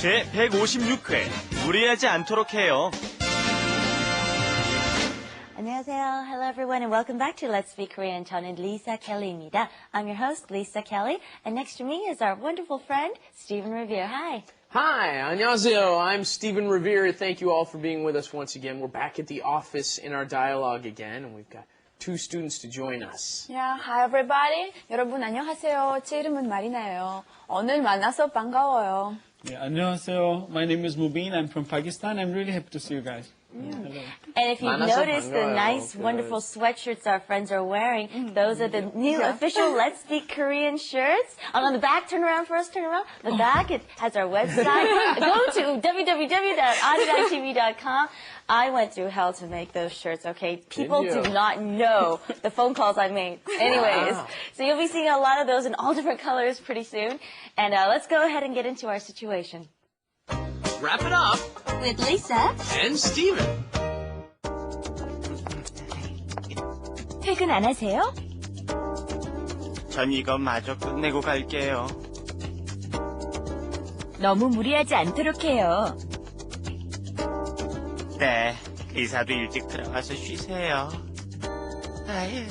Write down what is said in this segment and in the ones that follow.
제 156회 무리하지 않도록 해요. 안녕하세요. Hello everyone and welcome back to Let's Speak Korean. 저는 Lisa Kelly입니다. I'm your host, Lisa Kelly, and next to me is our wonderful friend, Stephen Revere. Hi. Hi, 안녕하세요. I'm Stephen Revere. Thank you all for being with us once again. We're back at the office in our dialogue again, and we've got two students to join us. Yeah, hi everybody. 여러분 안녕하세요. 제 이름은 마리나예요. 오늘 만나서 반가워요. Yeah, 안녕하세요. My name is Mubin. I'm from Pakistan. I'm really happy to see you guys. Hello. And if you've noticed the nice, wonderful sweatshirts our friends are wearing, those are the new official Let's Speak Korean shirts. On the back, turn around first, turn around. The back, it has our website. Go to www.adidatv.com. I went through hell to make those shirts, okay? People do not know the phone calls I made. Anyways, so you'll be seeing a lot of those in all different colors pretty soon. And let's go ahead and get into our situation. Wrap it up. With Lisa And Stephen. 퇴근 안 하세요? 전 이거 마저 끝내고 갈게요. 너무 무리하지 않도록 해요. 네, 리사도 일찍 들어가서 쉬세요. 아유.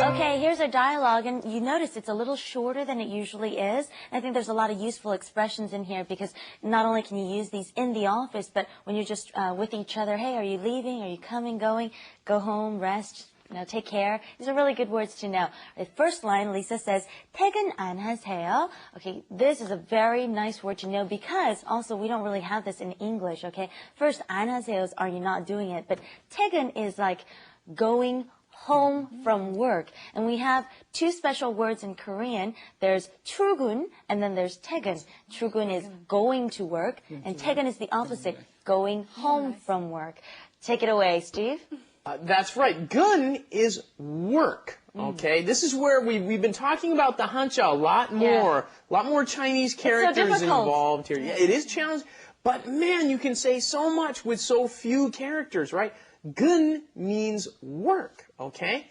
Okay, here's our dialogue, and you notice it's a little shorter than it usually is. I think there's a lot of useful expressions in here because not only can you use these in the office, but when you're just with each other, hey, are you leaving? Are you coming, going? Go home, rest, take care. These are really good words to know. The first line, Lisa says, 퇴근 안 하세요? Okay, this is a very nice word to know because also we don't really have this in English, okay? First, 안 하세요 is are you not doing it? But 퇴근 is like going home from work. And we have two special words in Korean. There's 출근 and then there's 퇴근. 출근 is going to work and 퇴근 is the opposite, going home from work. Take it away, Steve. That's right. gun is work. Okay, this is where we've been talking about the hancha a lot more Chinese characters involved here. Yeah, it is challenging, but man, you can say so much with so few characters, right? gun means work, okay?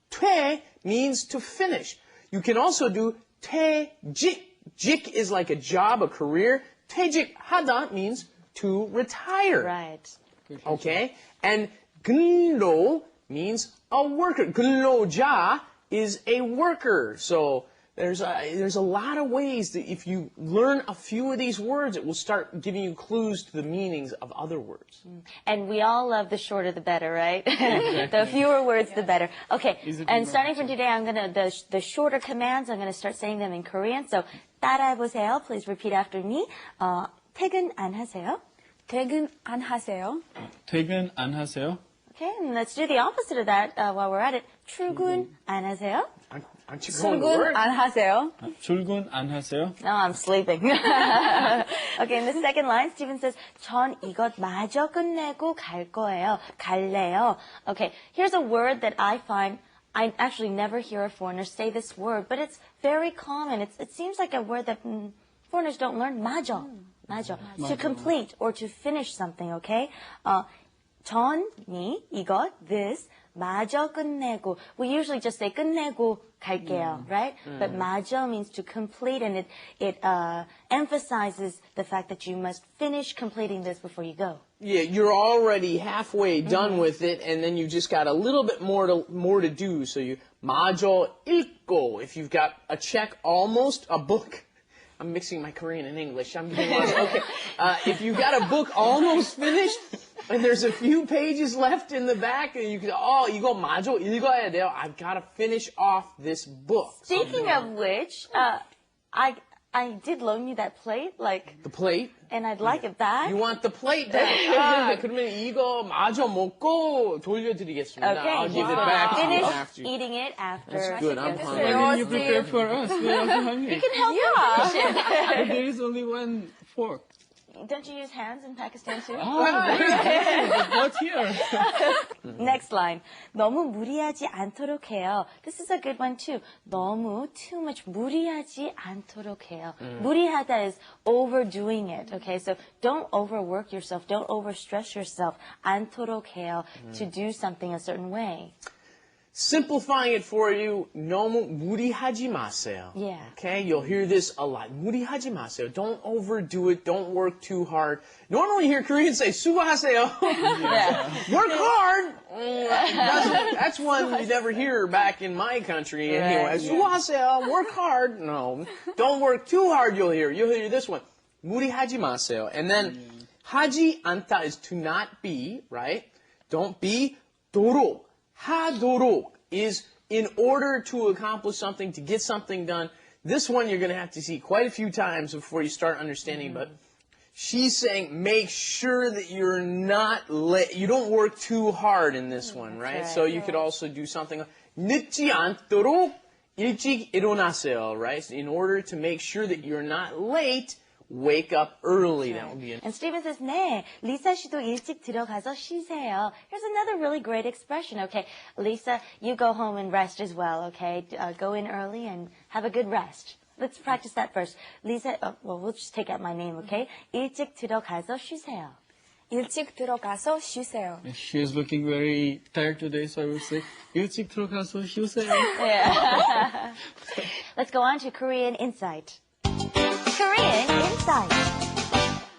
퇴 means to finish. You can also do 퇴직. 직 is like a job, a career. 퇴직하다 means to retire. Right. Okay? And 근로 means a worker. 근로자 is a worker. So there's a lot of ways that if you learn a few of these words, it will start giving you clues to the meanings of other words. And we all love the shorter the better, right? The fewer words, the better. Okay, and starting from today, I'm gonna the shorter commands. I'm gonna start saying them in Korean. So 따라해보세요. Please repeat after me. 퇴근 안 하세요? 퇴근 안 하세요? 퇴근 안 하세요? Okay, and let's do the opposite of that while we're at it. 출근 안 하세요? Aren't you going to work? 출근 안 하세요? 출근 안 하세요? No, I'm sleeping. Okay, in the second line, Stephen says, 전 이것 마저 끝내고 갈 거예요. 갈래요. Okay, here's a word that I find I actually never hear a foreigner say this word, but it's very common. It seems like a word that foreigners don't learn. 마저. 마저. To complete or to finish something, okay? 전이, 이것, this, 마저 끝내고. We usually just say 끝내고 갈게요, right? But 마저 means to complete, and it emphasizes the fact that you must finish completing this before you go. Yeah, you're already halfway done with it, and then you just got a little bit more to do. So you 마저 읽고. If you've got a check, almost a book. I'm mixing my Korean and English. I'm getting lost. Okay. If you've got a book almost finished, and there's a few pages left in the back, and you can, 이거 마저 읽어야 돼요. I've got to finish off this book. Speaking of which, I did loan you that plate, The plate? and I'd like it back. You want the plate back? 그러면 이거 마저 먹고 돌려드리겠습니다. Okay, I'll give it back to you finish after. eating it after. That's good. I'm hungry. Why didn't you prepare for us? We're also hungry. You can help us. But there is only one fork. Don't you use hands in Pakistan too? Not here. Next line. 너무 무리하지 않도록 해요. This is a good one too. 너무, too much, 무리하지 않도록 해요. 무리하다 is overdoing it, okay? So don't overwork yourself, don't overstress yourself. 않도록 해요, to do something a certain way. simplifying it for you, 너무 무리하지 마세요. Yeah. Okay, you'll hear this a lot. 무리하지 마세요. Don't overdo it. Don't work too hard. Normally you hear Koreans say 수고하세요. Work hard. That's one you never hear back in my country anyway. 수고하세요. Work hard. No, don't work too hard. You'll hear this one. 무리하지 마세요. And then 하지 않다 is to not be, right? Don't be. 도록. 하도록 is in order to accomplish something, to get something done. This one you're going to have to see quite a few times before you start understanding, but she's saying make sure that you're not late. You don't work too hard in this one, right? So you could also do something like 늦지 않도록 일찍 일어나세요, right? In order to make sure that you're not late, wake up early. That would be And Steven says, 네, Lisa 씨도 일찍 들어가서 쉬세요. Here's another really great expression, okay? Lisa, you go home and rest as well, okay? Go in early and have a good rest. Let's practice that first. Lisa, well, we'll just take out my name, okay? 일찍 들어가서 쉬세요. 일찍 들어가서 쉬세요. She is looking very tired today, so I will say, 일찍 들어가서 쉬세요. Yeah. Let's go on to Korean Insight. Korean Insight.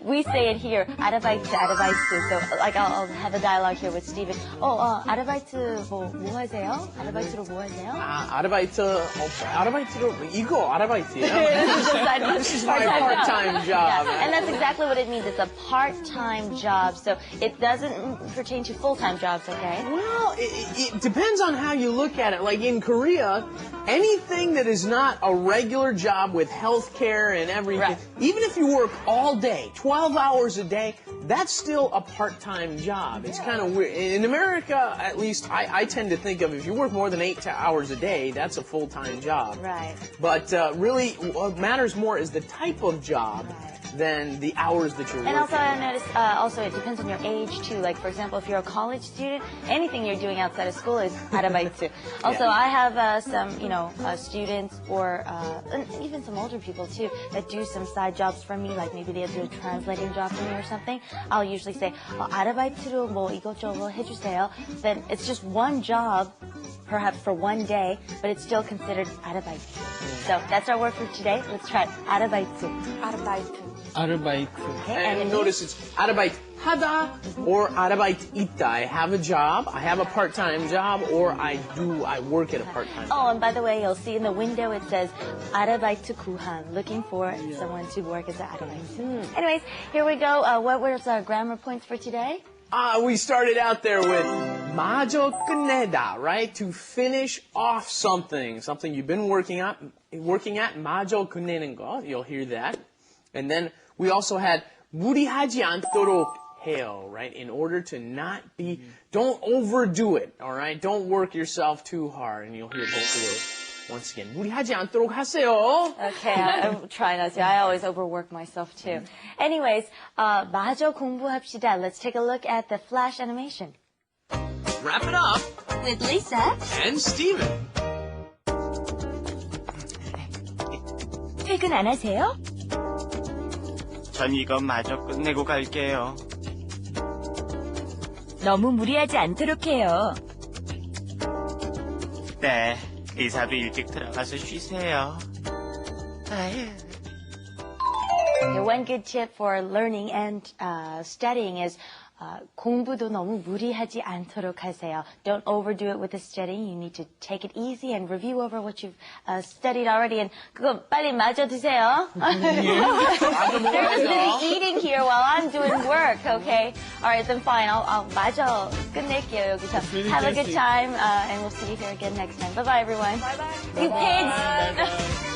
We say it here, 아르바이트, 아르바이트. So, like, I'll have a dialogue here with Steven. 아르바이트 뭐 하세요? 아르바이트로 뭐 하세요? 아르바이트로 이거 아르바이트예요? This is my part-time job. Yeah, and that's exactly what it means. It's a part-time job, so it doesn't pertain to full-time jobs, okay? Well, it depends on how you look at it. Like in Korea, anything that is not a regular job with health care and everything, even if you work all day, 12 hours a day, that's still a part-time job. It's kind of weird. In America, at least, I tend to think of if you work more than 8 hours a day, that's a full-time job. Right. But really, what matters more is the type of job than the hours that you're working. And also, I noticed, also it depends on your age too. Like, for example, if you're a college student, anything you're doing outside of school is 아르바이트. Also, I have some, students or and even some older people too that do some side jobs for me. Like maybe they do a translating job for me or something. I'll usually say, 아르바이트로 뭐 이것저것 해주세요. Then it's just one job, perhaps for one day, but it's still considered 아르바이트. So that's our word for today. Let's try it. 아르바이트. 아르바이트. 아르바이트. Okay, And notice it's 아르바이트 하다 or 아르바이트 있다. I have a job, I have a part-time job, or I work at a part-time job. Oh, and by the way, you'll see in the window it says 아르바이트 구한, looking for someone to work as an 아르바이트. Anyways, here we go. What was our grammar points for today? We started out there with 마저 끝내다, right? To finish off something you've been working at, 마저 끝내는 거. You'll hear that. And then we also had 무리하지 않도록 해요, right? In order to not be, don't overdo it, all right? Don't work yourself too hard, and you'll hear both of those. Once again, 무리하지 않도록 하세요. Okay, I'm trying not to. I always overwork myself too. Anyways, 마저 공부합시다. Let's take a look at the flash animation. Wrap it up. With Lisa And Steven. 퇴근 안 하세요? 전 이거 마저 끝내고 갈게요. 너무 무리하지 않도록 해요. 네, 리사도 일찍 들어가서 쉬세요. One good tip for learning and studying is 공부도 너무 무리하지 않도록 하세요. Don't overdo it with the studying. You need to take it easy and review over what you've studied already. And 그거 빨리 마저 드세요. They're just busy eating here while I'm doing work, okay? All right, then fine. I'll 마저 끝낼게요, 여기서. Have a good time, and we'll see you here again next time. Bye-bye, everyone. Bye-bye. You pigs! Bye-bye.